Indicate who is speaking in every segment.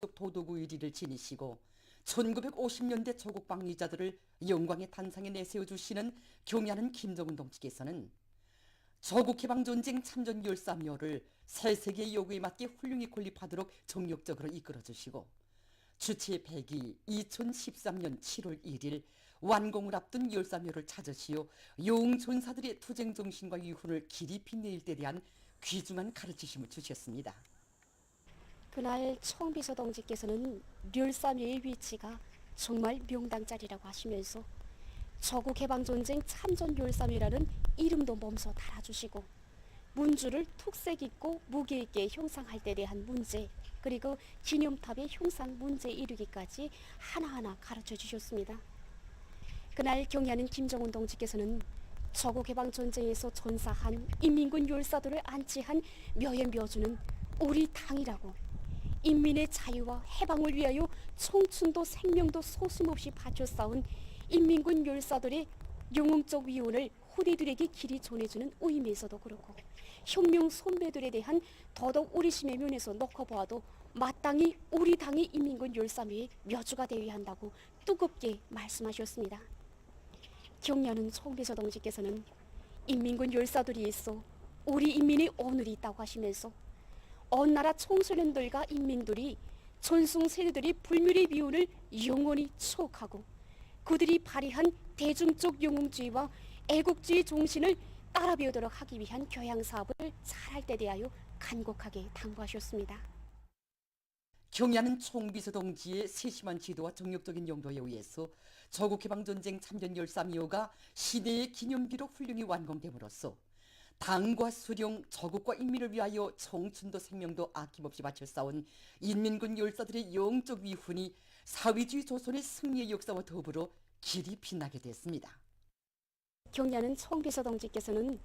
Speaker 1: 도덕의리를 지니시고 1950년대 조국 방위자들을 영광의 단상에 내세워주시는 경애하는 김정은 동지께서는 조국해방전쟁 참전 열사묘를 새 세계의 요구에 맞게 훌륭히 건립하도록 정력적으로 이끌어주시고 주체 100이 2013년 7월 1일 완공을 앞둔 열사묘를 찾으시어 용전사들의 투쟁 정신과 유훈을 길이 빛내일 때 대한 귀중한 가르치심을 주셨습니다.
Speaker 2: 그날 청비서 동지께서는 열사묘의 위치가 정말 명당짜리라고 하시면서 조국해방전쟁 참전 열사묘라는 이름도 몸소 달아주시고 문주를 특색 있고 무게 있게 형상할 때 대한 문제, 그리고 기념탑의 형상 문제 이루기까지 하나하나 가르쳐 주셨습니다. 그날 경의하는 김정은 동지께서는 조국해방전쟁에서 전사한 인민군 열사들을 안치한 묘의 묘주는 우리 당이라고, 인민의 자유와 해방을 위하여 청춘도 생명도 소슴없이 바쳐 싸운 인민군 열사들의 영웅적 위훈을 후대들에게 길이 전해주는 의미에서도 그렇고, 혁명 선배들에 대한 더더욱 우리심의 면에서 놓고 보아도 마땅히 우리 당의 인민군 열사묘의 묘주가 되어야 한다고 뜨겁게 말씀하셨습니다. 경려는 총비서 동지께서는 인민군 열사들이 있어 우리 인민의 오늘이 있다고 하시면서 온 나라 청소년들과 인민들이 전승 세대들이 불멸의 비운을 영원히 추억하고 그들이 발휘한 대중적 영웅주의와 애국주의 정신을 따라 배우도록 하기 위한 교양 사업을 잘할 때 대하여 간곡하게 당부하셨습니다.
Speaker 1: 경의하는 총비서 동지의 세심한 지도와 정력적인 용도에 의해서 조국해방전쟁 참전 열사묘가 시대의 기념비로 훌륭히 완공됨으로써 당과 수령, 조국과 인민을 위하여 청춘도 생명도 아낌없이 바쳐 싸운 인민군 열사들의 영적 위훈이 사회주의 조선의 승리의 역사와 더불어 길이 빛나게 됐습니다.
Speaker 2: 경의하는 총비서 동지께서는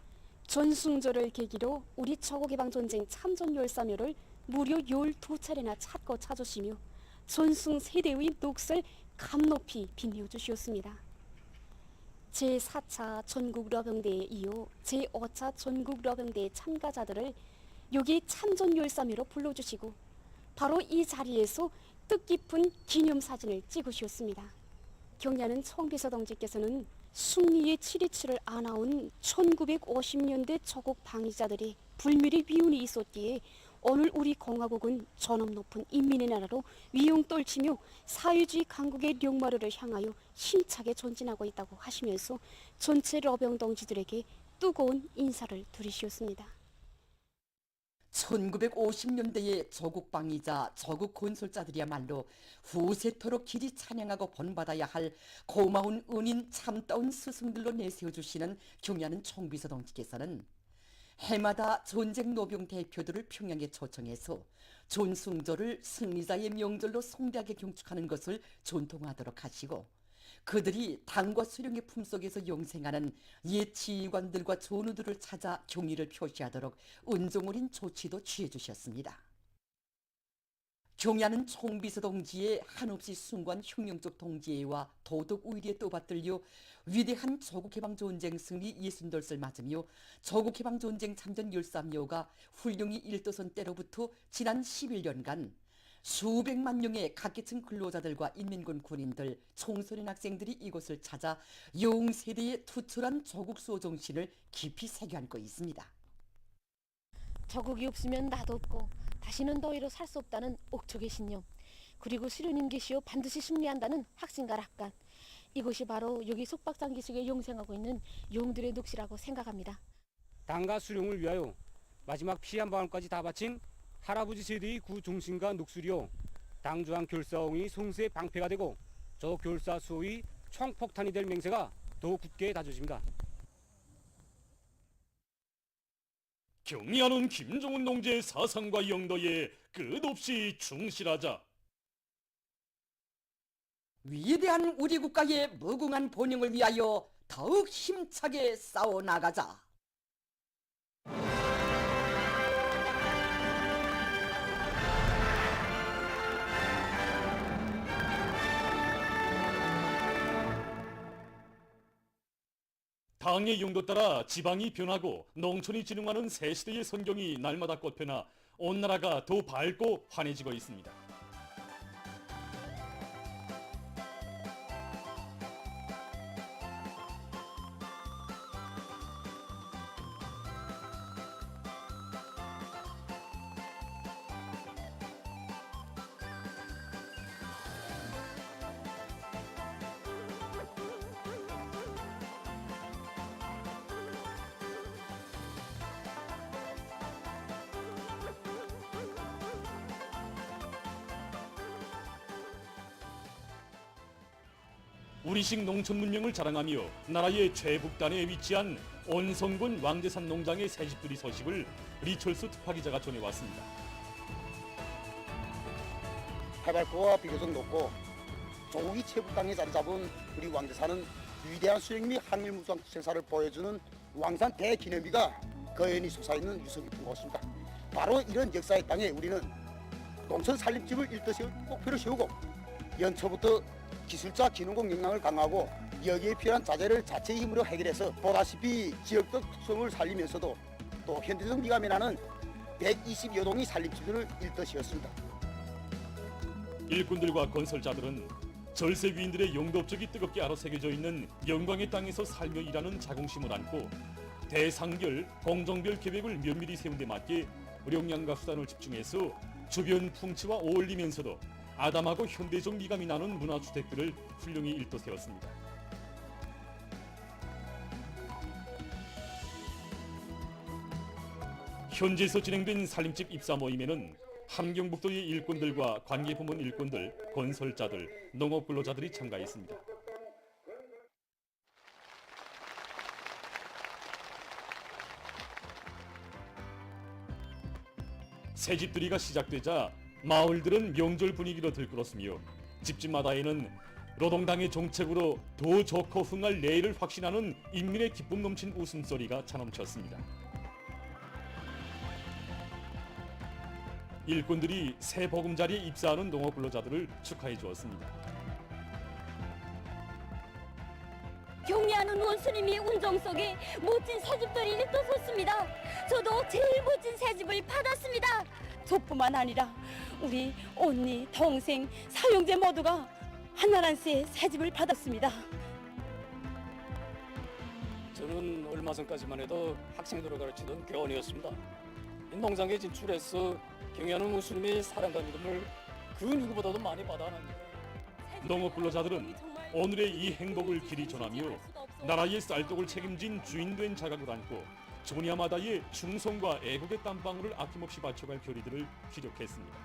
Speaker 2: 전승절을 계기로 우리 조국해방전쟁 참전 열사묘를 무려 12차례나 찾고 찾으시며 전승 세대의 넋을 감높이 빛내주셨습니다. 제4차 전국러병대에 이어 제5차 전국러병대 참가자들을 여기 참전 열사묘로 불러주시고 바로 이 자리에서 뜻깊은 기념사진을 찍으셨습니다. 경의하는 총비서 동지께서는 승리의 치리치를 안아온 1950년대 조국 방위자들이 불멸의 위훈이 있었기에 오늘 우리 공화국은 존엄 높은 인민의 나라로 위용 떨치며 사회주의 강국의 령마루를 향하여 힘차게 전진하고 있다고 하시면서 전체 러병 동지들에게 뜨거운 인사를 드리셨습니다.
Speaker 1: 1950년대의 조국 방위자, 조국 건설자들이야말로 후세토록 길이 찬양하고 본받아야 할 고마운 은인 참다운 스승들로 내세워주시는 경의하는 총비서 동지께서는 해마다 전쟁 노병 대표들을 평양에 초청해서 전승절을 승리자의 명절로 성대하게 경축하는 것을 전통화하도록 하시고 그들이 당과 수령의 품속에서 영생하는 옛 지휘관들과 전우들을 찾아 경의를 표시하도록 은종어린 조치도 취해주셨습니다. 경의하는 총비서 동지의 한없이 숭고한 혁명적 동지애와 도덕 의리에 떠받들려 위대한 조국해방전쟁 승리 68을 맞으며 조국해방전쟁 참전 열사묘가 훌륭히 일떠선 때로부터 지난 11년간 수백만 명의 각계층 근로자들과 인민군 군인들, 청소년 학생들이 이곳을 찾아 영세대의 투철한 조국 수호 정신을 깊이 새겨안고 있습니다.
Speaker 3: 조국이 없으면 나도 없고 다시는 더위로 살 수 없다는 옥초의 신념, 그리고 수련인 계시오 반드시 승리한다는 확신과 낙관, 이것이 바로 여기 속박상기식에 영생하고 있는 용들의 넋이라고 생각합니다.
Speaker 4: 당과 수령을 위하여 마지막 피 한 방울까지 다 바친 할아버지 세대의 구종신과 녹술이요 당주한 결사홍이 송수의 방패가 되고 저 결사 수호의 총폭탄이 될 맹세가 더욱 굳게 다져집니다.
Speaker 5: 경의하는 김정은 동지의 사상과 영도에 끝없이 충실하자.
Speaker 1: 위대한 우리 국가의 무궁한 번영을 위하여 더욱 힘차게 싸워나가자.
Speaker 5: 당의 용도 따라 지방이 변하고 농촌이 진흥하는 새시대의 선경이 날마다 꽃펴나 온 나라가 더 밝고 환해지고 있습니다. 우리식 농촌 문명을 자랑하며 나라의 최북단에 위치한 온성군 왕대산 농장의 새집들이 소식을 리철수 특파기자가 전해왔습니다.
Speaker 6: 해발고가 비교적 높고 조국이 최북단에 자리 잡은 우리 왕대산은 위대한 수령 및 항일무장 생사를 보여주는 왕산 대기념비가 거연히 솟아있는 유서 깊은 곳입니다. 바로 이런 역사의 땅에 우리는 농촌 살림집을 일떠세울 목표를 세우고 연초부터 기술자 기능공 역량을 강화하고 여기에 필요한 자재를 자체의 힘으로 해결해서 보다시피 지역적 특성을 살리면서도 또 현대적 미감이 나는 120여 동의 살림집들을 일떠세웠습니다.
Speaker 5: 일꾼들과 건설자들은 절세 위인들의 용도 업적이 뜨겁게 아로새겨져 있는 영광의 땅에서 살며 일하는 자긍심을 안고 대상별, 공정별 계획을 면밀히 세운 데 맞게 역량과 수단을 집중해서 주변 풍치와 어울리면서도 아담하고 현대적 미감이 나는 문화주택들을 훌륭히 일떠세웠습니다. 현지에서 진행된 살림집 입사 모임에는 함경북도의 일꾼들과 관계부문 일꾼들, 건설자들, 농업근로자들이 참가했습니다. 새집들이가 시작되자 마을들은 명절 분위기로 들끓었으며 집집마다에는 노동당의 정책으로 더 좋고 흥할 내일을 확신하는 인민의 기쁨 넘친 웃음소리가 차넘쳤습니다. 일꾼들이 새 보금자리에 입사하는 농업근로자들을 축하해 주었습니다.
Speaker 7: 경리하는 원수님이 운정 속에 멋진 새집들이 일떠섰습니다. 저도 제일 멋진 새집을 받았습니다.
Speaker 2: 저뿐만 아니라 우리 언니, 동생, 사형제 모두가 하나란스의 새집을 받았습니다.
Speaker 8: 저는 얼마 전까지만 해도 학생들을 가르치던 교원이었습니다. 이 농장에 진출해서 경리하는 원수님의 사랑과 믿음을 그 누구보다도 많이 받아왔는데
Speaker 5: 농업근로자들은 오늘의 이 행복을 길이 전하며 나라의 쌀떡을 책임진 주인된 자각을 안고 조냐마다의 충성과 애국의 땀방울을 아낌없이 바쳐갈 결의들을 기록했습니다.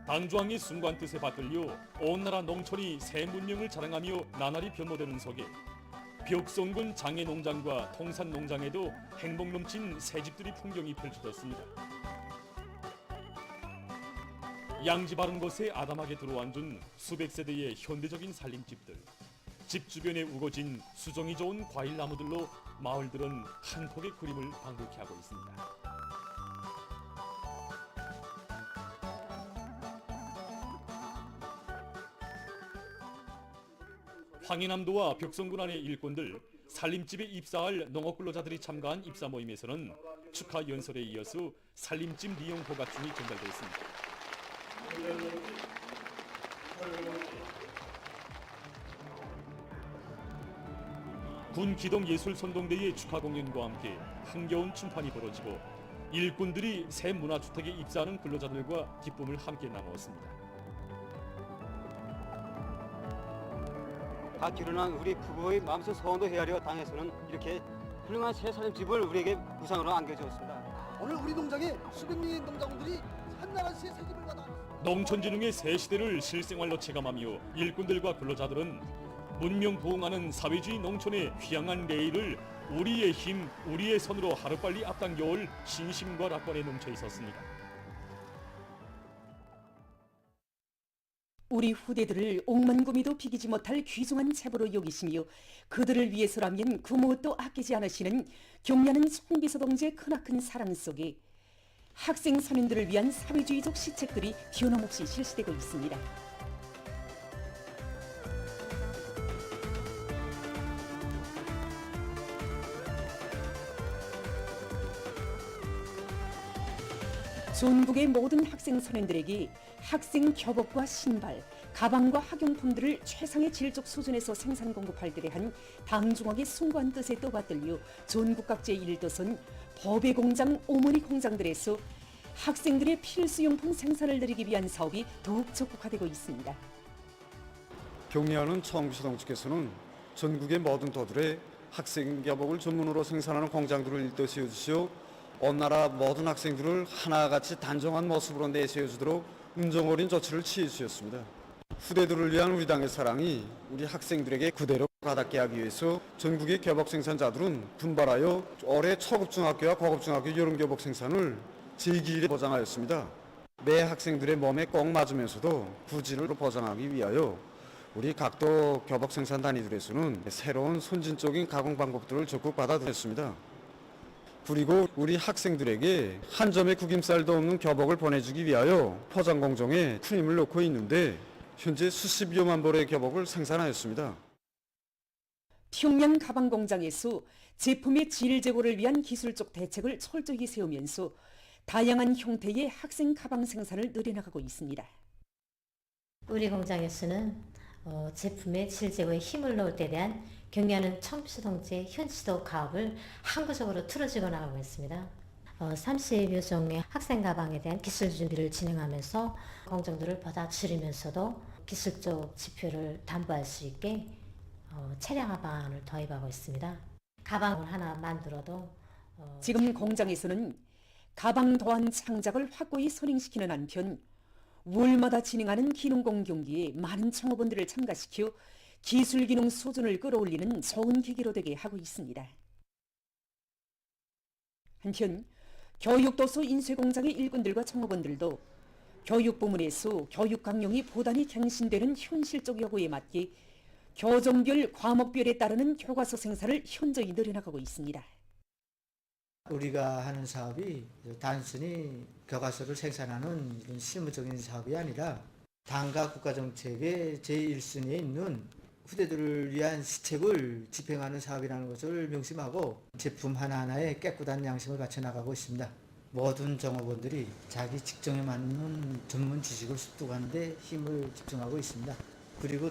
Speaker 5: 당조항의 순간 뜻에 받들려 온 나라 농촌이 새 문명을 자랑하며 나날이 변모되는 속에 벽성군 장해농장과 통산농장에도 행복 넘친 새집들이 풍경이 펼쳐졌습니다. 양지 바른 곳에 아담하게 들어앉은 수백 세대의 현대적인 살림집들, 집 주변에 우거진 수종이 좋은 과일나무들로 마을들은 한 폭의 그림을 방불케 하고 있습니다. 황해남도와 벽성군 안의 일꾼들, 살림집에 입사할 농업근로자들이 참가한 입사 모임에서는 축하 연설에 이어서 살림집 리용 허가증이 전달됐습니다. 군 기동예술선동대의 축하 공연과 함께 흥겨운 춤판이 벌어지고 일꾼들이 새 문화주택에 입사하는 근로자들과 기쁨을 함께 나누었습니다.
Speaker 9: 갓 결혼한 우리 부부의 마음속 소원도 헤아려 당에서는 이렇게 훌륭한 새 살림집을 우리에게 무상으로 안겨주었습니다.
Speaker 10: 오늘 우리 농장에 수백 명의 농장원들이 한나라시의 새집을 받아
Speaker 5: 농촌진흥의 새 시대를 실생활로 체감하며 일꾼들과 근로자들은 문명 부흥하는 사회주의 농촌의 휘황한 내일을 우리의 힘, 우리의 손으로 하루빨리 앞당겨올 신심과 낙관에 넘쳐 있었습니다.
Speaker 1: 우리 후대들을 옥만구미도 비기지 못할 귀중한 체보로 여기시며 그들을 위해서라면 그 무엇도 아끼지 않으시는 경려하는 송비서 동지의 크나큰 사랑 속에 학생 선임들을 위한 사회주의적 시책들이 변함없이 실시되고 있습니다. 전국의 모든 학생 선임들에게 학생 교복과 신발, 가방과 학용품들을 최상의 질적 수준에서 생산 공급할 때 한 당중학의 숭고한 뜻에 떠받들려 전국 각지의 일도선 법의 공장, 오머니 공장들에서 학생들의 필수용품 생산을 늘리기 위한 사업이 더욱 적극화되고 있습니다.
Speaker 11: 경리하는 청비서 동지께서는 전국의 모든 도들의 학생 교복을 전문으로 생산하는 공장들을 일떠 세워주시어 온 나라 모든 학생들을 하나같이 단정한 모습으로 내세워주도록 음정 어린 조치를 취했수였습니다. 후대들을 위한 우리 당의 사랑이 우리 학생들에게 그대로 가닿게 하기 위해서 전국의 교복 생산자들은 분발하여 올해 초급중학교와 고급중학교 여름교복 생산을 제2기일에 보장하였습니다. 매 학생들의 몸에 꼭 맞으면서도 부지를 보장하기 위하여 우리 각도 교복 생산 단위들에서는 새로운 선진적인 가공 방법들을 적극 받아들였습니다. 그리고 우리 학생들에게 한 점의 구김살도 없는 교복을 보내주기 위하여 포장 공정에 큰 힘을 놓고 있는데 현재 수십여만 벌의 교복을 생산하였습니다.
Speaker 1: 평양 가방 공장에서 제품의 질 제고를 위한 기술적 대책을 철저히 세우면서 다양한 형태의 학생 가방 생산을 늘려나가고 있습니다.
Speaker 12: 우리 공장에서는 제품의 질 제고에 힘을 넣을 때 대한 경리하는 청비서 동지의 현시도 가업을 항구적으로 틀어지고 나가고 있습니다. 30여 종의 학생 가방에 대한 기술 준비를 진행하면서 공정도를 보다 줄이면서도 기술적 지표를 담보할 수 있게 차량화 방안을 도입하고 있습니다. 가방을 하나 만들어도
Speaker 1: 지금 공장에서는 가방 도안 창작을 확고히 선행시키는 한편 월마다 진행하는 기능공 경기에 많은 창업원들을 참가시켜 기술 기능 수준을 끌어올리는 좋은 계기로 되게 하고 있습니다. 한편 교육도서 인쇄공장의 일꾼들과 창업원들도 교육 부문에서 교육 강령이 보단히 갱신되는 현실적 요구에 맞게 교종별 과목별에 따르는 교과서 생산을 현저히 늘려나가고 있습니다.
Speaker 10: 우리가 하는 사업이 단순히 교과서를 생산하는 이런 실무적인 사업이 아니라 당과 국가정책의 제1순위에 있는 후대들을 위한 시책을 집행하는 사업이라는 것을 명심하고 제품 하나하나에 깨끗한 양심을 바쳐나가고 있습니다. 모든 종업원들이 자기 직종에 맞는 전문 지식을 습득하는 데 힘을 집중하고 있습니다. 그리고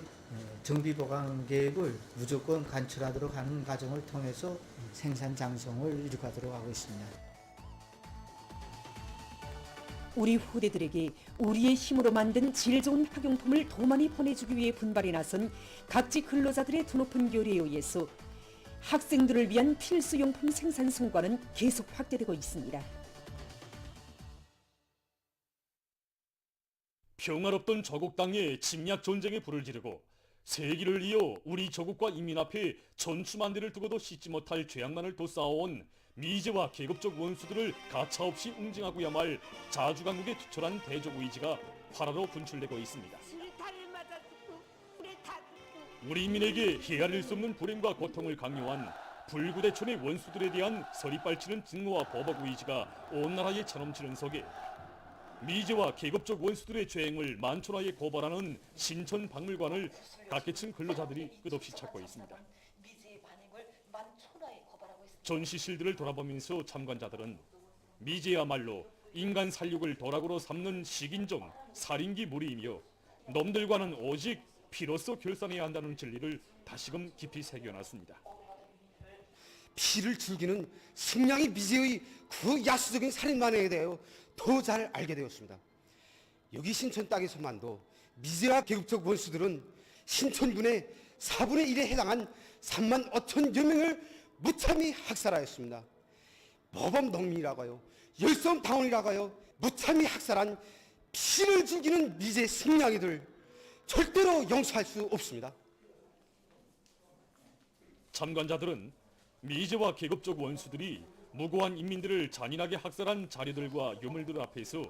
Speaker 10: 정비보강 계획을 무조건 간철하도록 하는 과정을 통해서 생산 장성을 이룩하도록 하고 있습니다.
Speaker 1: 우리 후대들에게 우리의 힘으로 만든 질 좋은 학용품을 더 많이 보내주기 위해 분발에 나선 각지 근로자들의 드높은 결의에 의해서 학생들을 위한 필수용품 생산 성과는 계속 확대되고 있습니다.
Speaker 5: 평화롭던 조국 땅에 침략 전쟁에 불을 지르고 세기를 이어 우리 조국과 인민 앞에 전추만대를 두고도 씻지 못할 죄악만을 돋쌓아온 미제와 계급적 원수들을 가차없이 응징하고야 말 자주강국에 투철한 대적 의지가 활화로 분출되고 있습니다. 우리 인민에게 헤아릴 수 없는 불행과 고통을 강요한 불구대천의 원수들에 대한 서리빨치는 증오와 보복 의지가 온 나라에 차넘치는 속에 미제와 계급적 원수들의 죄행을 만천하에 고발하는 신천박물관을 각계층 근로자들이 끝없이 찾고 있습니다. 전시실들을 돌아보면서 참관자들은 미제야말로 인간 살육을 도락으로 삼는 식인종, 살인기 무리이며 놈들과는 오직 피로써 결산해야 한다는 진리를 다시금 깊이 새겨놨습니다.
Speaker 13: 피를 즐기는 승냥이 미제의 그 야수적인 살인만행에 대하여 더 잘 알게 되었습니다. 여기 신천 땅에서만도 미제와 계급적 원수들은 신천군의 4분의 1에 해당한 3만 5천여 명을 무참히 학살하였습니다. 모범 농민이라고 하여 열성 당원이라고 하여 무참히 학살한 피를 즐기는 미제 승냥이들 절대로 용서할 수 없습니다.
Speaker 5: 참관자들은 미제와 계급적 원수들이 무고한 인민들을 잔인하게 학살한 자료들과 유물들 앞에서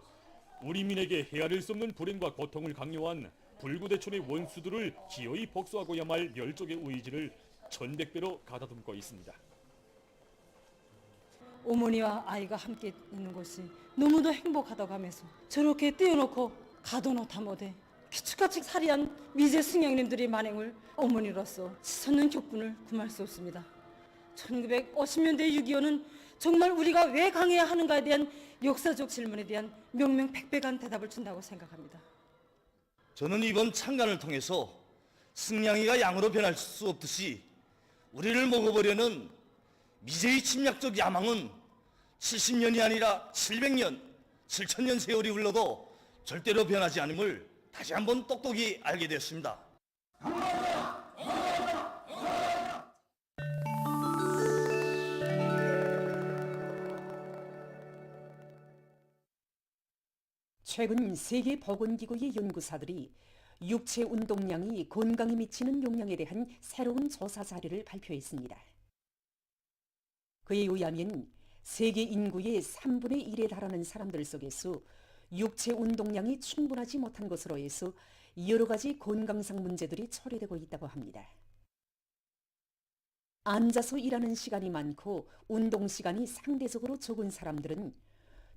Speaker 5: 우리 민에게 헤아릴 수 없는 불행과 고통을 강요한 불구대천의 원수들을 기어이 복수하고야 말 멸족의 의지를 천백배로 가다듬고 있습니다.
Speaker 14: 어머니와 아이가 함께 있는 것이 너무도 행복하다고 하면서 저렇게 떼어놓고 가둬놓다 못해 피축같이 살이한 미제 승냥님들의 만행을 어머니로서 치솟는 격분을 금할 수 없습니다. 1950년대 6.25는 정말 우리가 왜 강해야 하는가에 대한 역사적 질문에 대한 명명백백한 대답을 준다고 생각합니다.
Speaker 15: 저는 이번 창간을 통해서 승냥이가 양으로 변할 수 없듯이 우리를 먹어보려는 미제의 침략적 야망은 70년이 아니라 700년, 7천년 세월이 흘러도 절대로 변하지 않음을 다시 한번 똑똑히 알게 되었습니다.
Speaker 1: 최근 세계보건기구의 연구사들이 육체 운동량이 건강에 미치는 영향에 대한 새로운 조사 자료를 발표했습니다. 그에 의하면 세계 인구의 3분의 1에 달하는 사람들 속에서 육체 운동량이 충분하지 못한 것으로 해서 여러 가지 건강상 문제들이 초래되고 있다고 합니다. 앉아서 일하는 시간이 많고 운동 시간이 상대적으로 적은 사람들은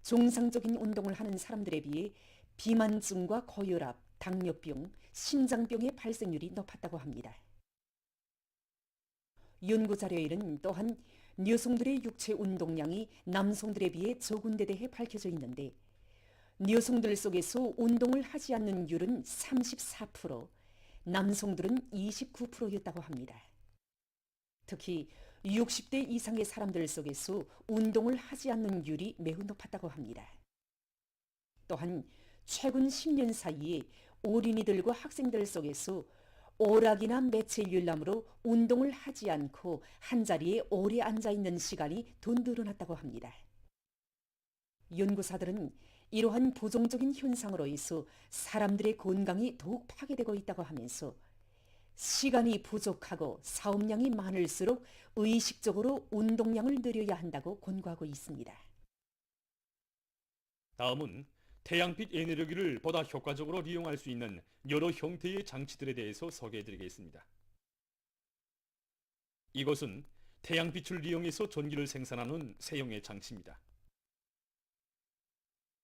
Speaker 1: 정상적인 운동을 하는 사람들에 비해 비만증과 고혈압, 당뇨병, 심장병의 발생률이 높았다고 합니다. 연구 자료에는 또한 여성들의 육체 운동량이 남성들에 비해 적은 데 대해 밝혀져 있는데 여성들 속에서 운동을 하지 않는 율은 34%, 남성들은 29%였다고 합니다. 특히 60대 이상의 사람들 속에서 운동을 하지 않는 율이 매우 높았다고 합니다. 또한 최근 10년 사이에 어린이들과 학생들 속에서 오락이나 매체 열람으로 운동을 하지 않고 한자리에 오래 앉아있는 시간이 더 늘어났다고 합니다. 연구사들은 이러한 부정적인 현상으로 인해서 사람들의 건강이 더욱 파괴되고 있다고 하면서 시간이 부족하고 사업량이 많을수록 의식적으로 운동량을 늘려야 한다고 권고하고 있습니다.
Speaker 5: 다음은 태양빛 에너지를 보다 효과적으로利用할 수 있는 여러 형태의 장치들에 대해서 소개해드리겠습니다. 이것은 태양빛을 이용해서 전기를 생산하는 세형의 장치입니다.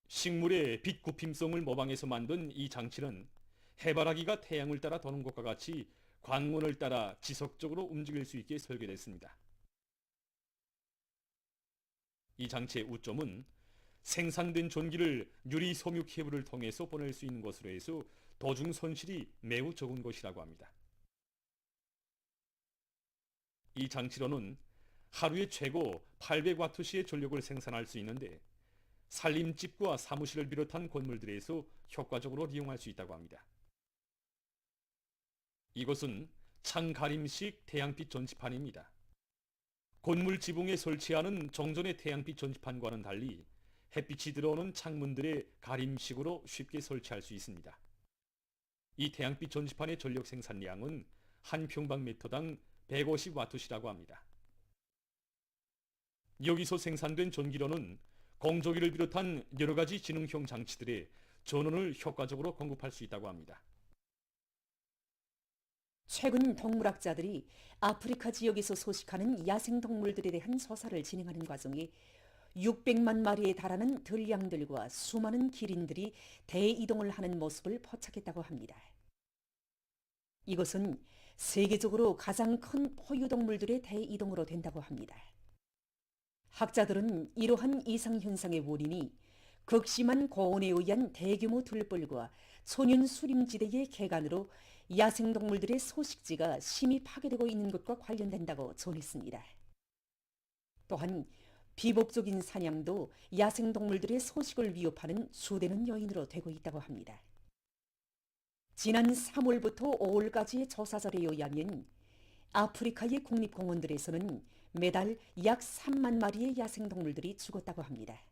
Speaker 5: 식물의 빛 굽힘성을 모방해서 만든 이 장치는 해바라기가 태양을 따라 도는 것과 같이 광원을 따라 지속적으로 움직일 수 있게 설계됐습니다. 이 장치의 우점은 생산된 전기를 유리 섬유 케이블을 통해서 보낼 수 있는 것으로 해서 도중 손실이 매우 적은 것이라고 합니다. 이 장치로는 하루에 최고 800와트시의 전력을 생산할 수 있는데 살림집과 사무실을 비롯한 건물들에서 효과적으로 이용할 수 있다고 합니다. 이것은 창가림식 태양빛 전지판입니다. 건물 지붕에 설치하는 정전의 태양빛 전지판과는 달리 햇빛이 들어오는 창문들의 가림식으로 쉽게 설치할 수 있습니다. 이 태양빛 전지판의 전력 생산량은 한 평방미터당 150와트시라고 합니다. 여기서 생산된 전기로는 공조기를 비롯한 여러 가지 지능형 장치들의 전원을 효과적으로 공급할 수 있다고 합니다.
Speaker 1: 최근 동물학자들이 아프리카 지역에서 소식하는 야생동물들에 대한 조사를 진행하는 과정에 600만 마리에 달하는 들량들과 수많은 기린들이 대이동을 하는 모습을 포착했다고 합니다. 이것은 세계적으로 가장 큰 포유동물들의 대이동으로 된다고 합니다. 학자들은 이러한 이상현상의 원인이 극심한 고온에 의한 대규모 들벌과 천연 수림지대의 개간으로 야생동물들의 서식지가 심히 파괴되고 있는 것과 관련된다고 전했습니다. 또한 비복적인 사냥도 야생동물들의 서식을 위협하는 수되는 요인으로 되고 있다고 합니다. 지난 3월부터 5월까지의 조사설에 의하면 아프리카의 국립공원들에서는 매달 약 3만 마리의 야생동물들이 죽었다고 합니다.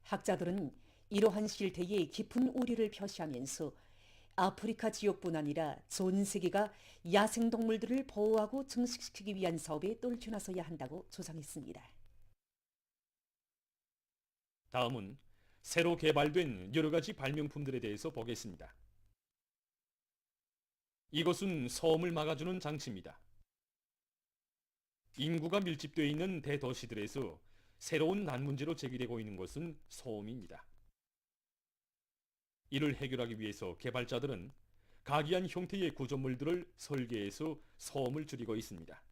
Speaker 1: 학자들은 이러한 실태에 깊은 우려를 표시하면서 아프리카 지역뿐 아니라 전 세계가 야생동물들을 보호하고 증식시키기 위한 사업에 떨쳐나서야 한다고 주장했습니다.
Speaker 5: 다음은 새로 개발된 여러 가지 발명품들에 대해서 보겠습니다. 이것은 소음을 막아주는 장치입니다. 인구가 밀집되어 있는 대도시들에서 새로운 난문제로 제기되고 있는 것은 소음입니다. 이를 해결하기 위해서 개발자들은 각이한 형태의 구조물들을 설계해서 소음을 줄이고 있습니다.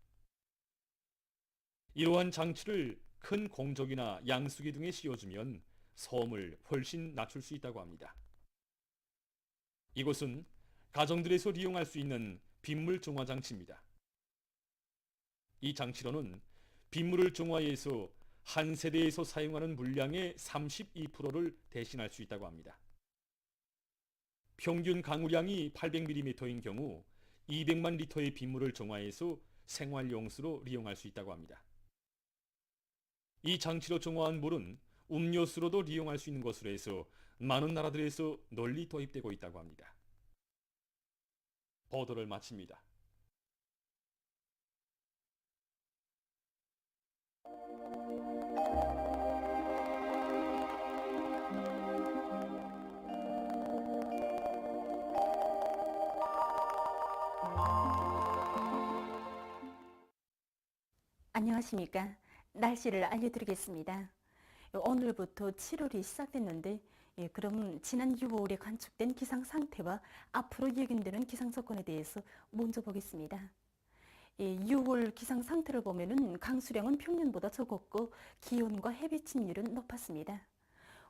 Speaker 5: 이러한 장치를 큰 공조기나 양수기 등에 씌워주면 소음을 훨씬 낮출 수 있다고 합니다. 이것은 가정들에서 이용할 수 있는 빗물 중화 장치입니다. 이 장치로는 빗물을 중화해서 한 세대에서 사용하는 물량의 32%를 대신할 수 있다고 합니다. 평균 강우량이 800mm인 경우 200만 리터의 빗물을 정화해서 생활용수로 이용할 수 있다고 합니다. 이 장치로 정화한 물은 음료수로도 이용할 수 있는 것으로 해서 많은 나라들에서 널리 도입되고 있다고 합니다. 보도를 마칩니다.
Speaker 16: 안녕하십니까. 날씨를 알려드리겠습니다. 오늘부터 7월이 시작됐는데 그럼 지난 6월에 관측된 기상 상태와 앞으로 예견되는 기상 조건에 대해서 먼저 보겠습니다. 6월 기상 상태를 보면은 강수량은 평년보다 적었고 기온과 햇빛 침률은 높았습니다.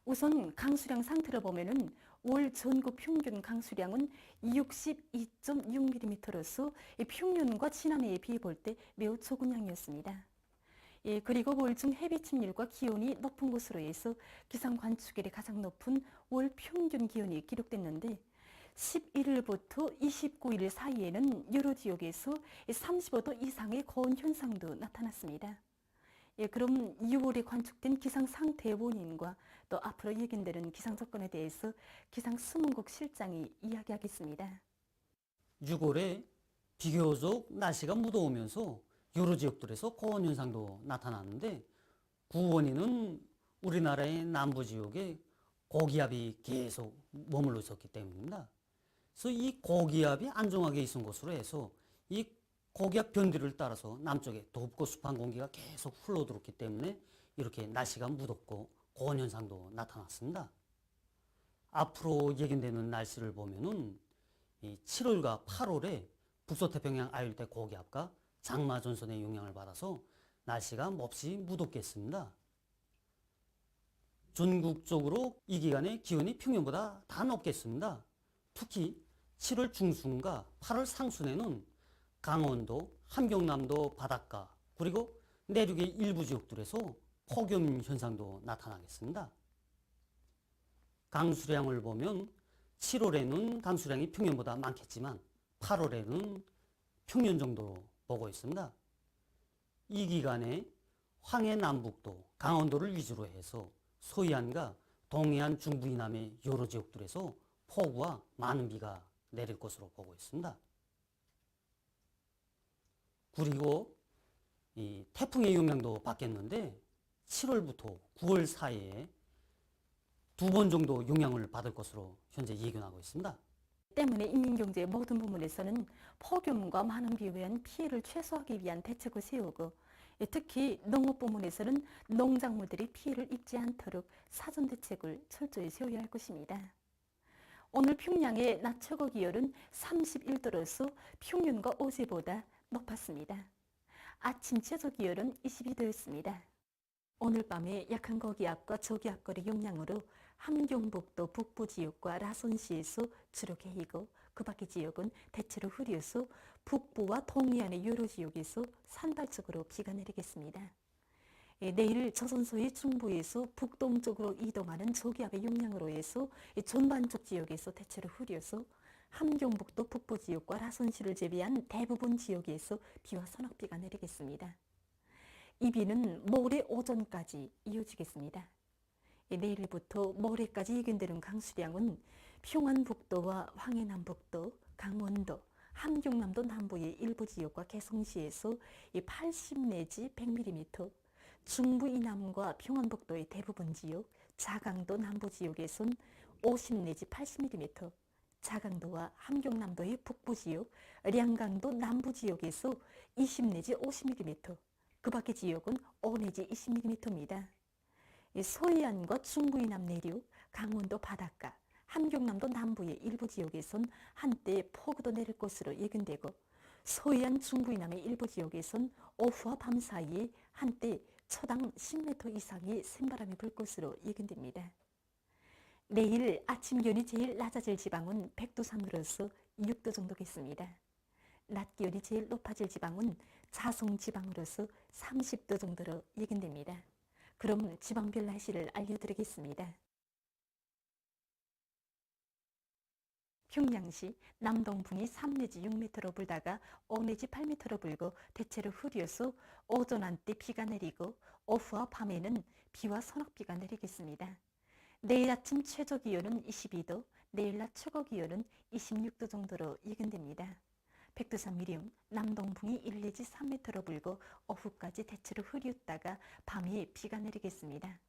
Speaker 16: 우선 강수량 상태를 보면은 월 전국 평균 강수량은 62.6mm로서 평년과 지난해에 비해 볼 때 매우 적은 양이었습니다. 그리고 월중 햇빛 침률과 기온이 높은 곳으로 해서 기상 관측일이 가장 높은 월 평균 기온이 기록됐는데 11일부터 29일 사이에는 여러 지역에서 35도 이상의 고온 현상도 나타났습니다. 그럼 6월에 관측된 기상 상태의 원인과 또 앞으로 예견되는 기상 조건에 대해서 기상수문국 실장이 이야기하겠습니다.
Speaker 17: 6월에 비교적 날씨가 무더우면서 여러 지역들에서 고온 현상도 나타났는데 그 원인은 우리나라의 남부 지역에 고기압이 계속 머물러 있었기 때문입니다. 그래서 이 고기압이 안정하게 있은 것으로 해서 이 고기압 변두리를 따라서 남쪽에 덥고 습한 공기가 계속 흘러들었기 때문에 이렇게 날씨가 무덥고 고온 현상도 나타났습니다. 앞으로 예견되는 날씨를 보면은 이 7월과 8월에 북서태평양 아열대 고기압과 장마 전선의 영향을 받아서 날씨가 몹시 무덥겠습니다. 전국적으로 이 기간에 기온이 평년보다 다 높겠습니다. 특히 7월 중순과 8월 상순에는 강원도, 함경남도 바닷가 그리고 내륙의 일부 지역들에서 폭염 현상도 나타나겠습니다. 강수량을 보면 7월에는 강수량이 평년보다 많겠지만 8월에는 평년 정도로 보고 있습니다. 이 기간에 황해 남북도, 강원도를 위주로 해서 서해안과 동해안 중부 이남의 여러 지역들에서 폭우와 많은 비가 내릴 것으로 보고 있습니다. 그리고 이 태풍의 영향도 받겠는데 7월부터 9월 사이에 2번 정도 영향을 받을 것으로 현재 예견하고 있습니다.
Speaker 16: 때문에 인민경제의 모든 부문에서는 폭염과 많은 비에 의한 피해를 최소화하기 위한 대책을 세우고 특히 농업 부문에서는 농작물들이 피해를 입지 않도록 사전 대책을 철저히 세워야 할 것입니다. 오늘 평양의 낮 최고 기온은 31도로서 평년과 어제보다 높았습니다. 아침 최저 기온은 22도였습니다. 오늘 밤에 약한 고기압과 저기압거리 영향으로 함경북도 북부 지역과 라선시에서 주로 개이고 그 밖의 지역은 대체로 흐려서 북부와 동해안의 여러 지역에서 산발적으로 비가 내리겠습니다. 내일 조선소의 중부에서 북동쪽으로 이동하는 저기압의 영향으로 해서 전반적 지역에서 대체로 흐려서 함경북도 북부 지역과 라선시를 제외한 대부분 지역에서 비와 서낙비가 내리겠습니다. 이 비는 모레 오전까지 이어지겠습니다. 내일부터 모레까지 예견되는 강수량은 평안북도와 황해남북도, 강원도, 함경남도 남부의 일부 지역과 개성시에서 80 내지 100mm, 중부 이남과 평안북도의 대부분 지역, 자강도 남부 지역에선 50 내지 80mm, 자강도와 함경남도의 북부 지역, 량강도 남부 지역에서 20 내지 50mm, 그 밖의 지역은 5 내지 20mm입니다. 서해안과 중부 이남 내륙, 강원도 바닷가, 함경남도 남부의 일부 지역에선 한때 폭우도 내릴 것으로 예견되고 서해안 중부 이남의 일부 지역에선 오후와 밤 사이에 한때 초당 10m 이상의 센바람이 불 것으로 예견됩니다. 내일 아침 기온이 제일 낮아질 지방은 백두 산으로서 6도 정도겠습니다. 낮 기온이 제일 높아질 지방은 자송 지방으로서 30도 정도로 예견됩니다. 그럼 지방별 날씨를 알려드리겠습니다. 평양시 남동풍이 3 내지 6m로 불다가 5 내지 8m로 불고 대체로 흐려서 오전 한때 비가 내리고 오후와 밤에는 비와 소낙비가 내리겠습니다. 내일 아침 최저 기온은 22도, 내일 낮 최고 기온은 26도 정도로 예견됩니다. 백두산 미리움 남동풍이 1 내지 3m로 불고 오후까지 대체로 흐렸다가 밤에 비가 내리겠습니다.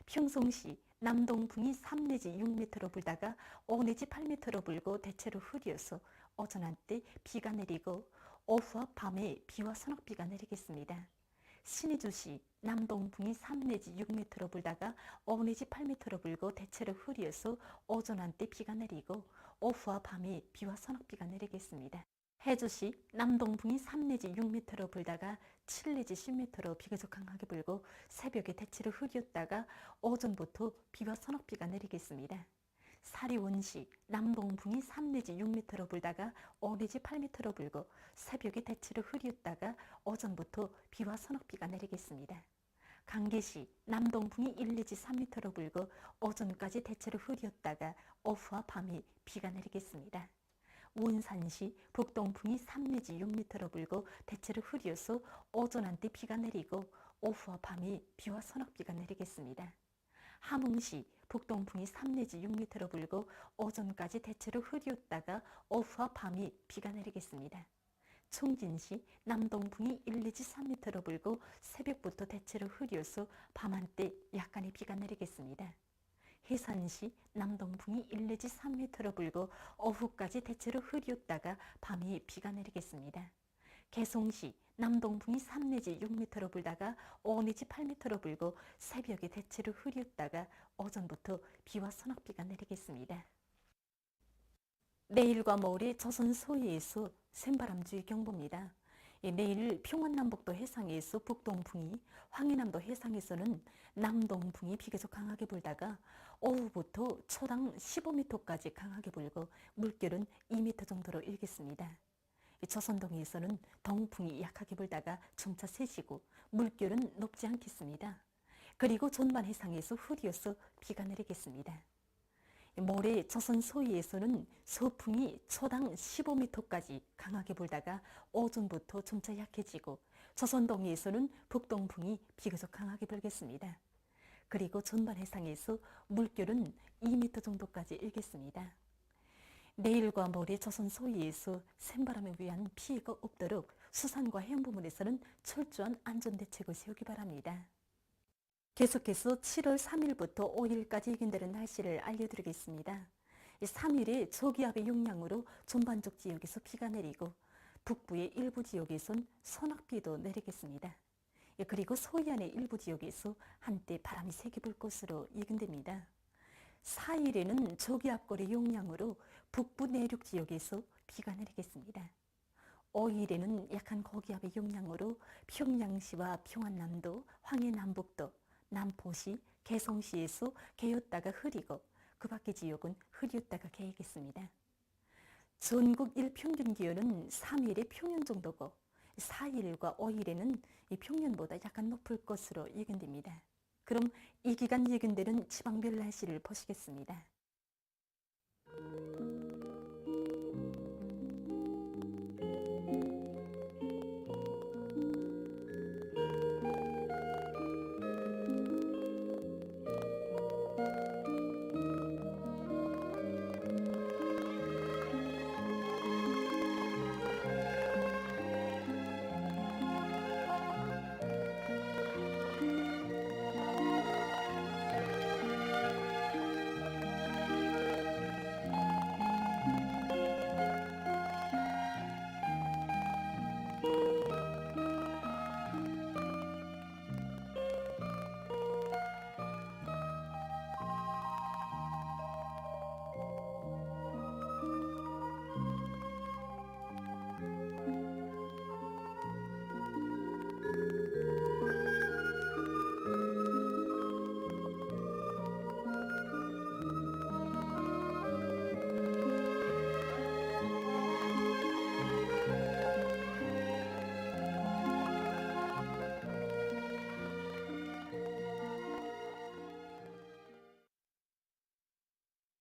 Speaker 16: 평송시 남동풍이 3 내지 6m로 불다가 5 내지 8m로 불고 대체로 흐려서 오전 한때 비가 내리고 오후와 밤에 비와 소낙비가 내리겠습니다. 신의주시 남동풍이 3 내지 6m로 불다가 5 내지 8m로 불고 대체로 흐려서 오전 한때 비가 내리고 오후와 밤에 비와 소낙비가 내리겠습니다. 해주시 남동풍이 3 내지 6m로 불다가 7 내지 10m로 비교적 강하게 불고 새벽에 대체로 흐렸다가 오전부터 비와 소낙비가 내리겠습니다. 사리원시 남동풍이 3 내지 6m로 불다가 5 내지 8m로 불고 새벽에 대체로 흐렸다가 오전부터 비와 소낙비가 내리겠습니다. 강계시 남동풍이 1 내지 3m로 불고 오전까지 대체로 흐렸다가 오후와 밤에 비가 내리겠습니다. 원산시 북동풍이 3 내지 6m로 불고 대체로 흐려서 오전 한때 비가 내리고 오후와 밤에 비와 소낙비가 내리겠습니다. 함흥시 북동풍이 3 내지 6m로 불고 오전까지 대체로 흐렸다가 오후와 밤에 비가 내리겠습니다. 총진시 남동풍이 1 내지 3m로 불고 새벽부터 대체로 흐려서 밤 한때 약간의 비가 내리겠습니다. 해산시 남동풍이 1 내지 3m로 불고 오후까지 대체로 흐렸다가 밤에 비가 내리겠습니다. 개송시 남동풍이 3 내지 6m로 불다가 5 내지 8m로 불고 새벽에 대체로 흐렸다가 오전부터 비와 소낙비가 내리겠습니다. 내일과 모레 조선 서해에서 샘바람주의 경보입니다. 내일 평안남북도 해상에서 북동풍이, 황해남도 해상에서는 남동풍이 비교적 강하게 불다가 오후부터 초당 15m까지 강하게 불고 물결은 2m 정도로 일겠습니다. 조선동해에서는 동풍이 약하게 불다가 점차 세지고 물결은 높지 않겠습니다. 그리고 전반 해상에서 흐려서 비가 내리겠습니다. 모레 조선 서해에서는 서풍이 초당 15m까지 강하게 불다가 오전부터 점차 약해지고 조선 동해에서는 북동풍이 비교적 강하게 불겠습니다. 그리고 전반 해상에서 물결은 2m 정도까지 일겠습니다. 내일과 모레 조선 서해에서 샘바람에 의한 피해가 없도록 수산과 해양 부문에서는 철저한 안전대책을 세우기 바랍니다. 계속해서 7월 3일부터 5일까지 예견되는 날씨를 알려드리겠습니다. 3일에 저기압의 영향으로 전반적 지역에서 비가 내리고 북부의 일부 지역에선 소낙비도 내리겠습니다. 그리고 서해안의 일부 지역에서 한때 바람이 세게 불 것으로 예견됩니다. 4일에는 저기압골의 영향으로 북부 내륙 지역에서 비가 내리겠습니다. 5일에는 약한 고기압의 영향으로 평양시와 평안남도, 황해남북도, 남포시, 개성시에서 개었다가 흐리고 그 밖의 지역은 흐렸다가 개겠습니다. 전국 일평균 기온은 3일에 평년 정도고 4일과 5일에는 이 평년보다 약간 높을 것으로 예견됩니다. 그럼 이 기간 예견되는 지방별 날씨를 보시겠습니다.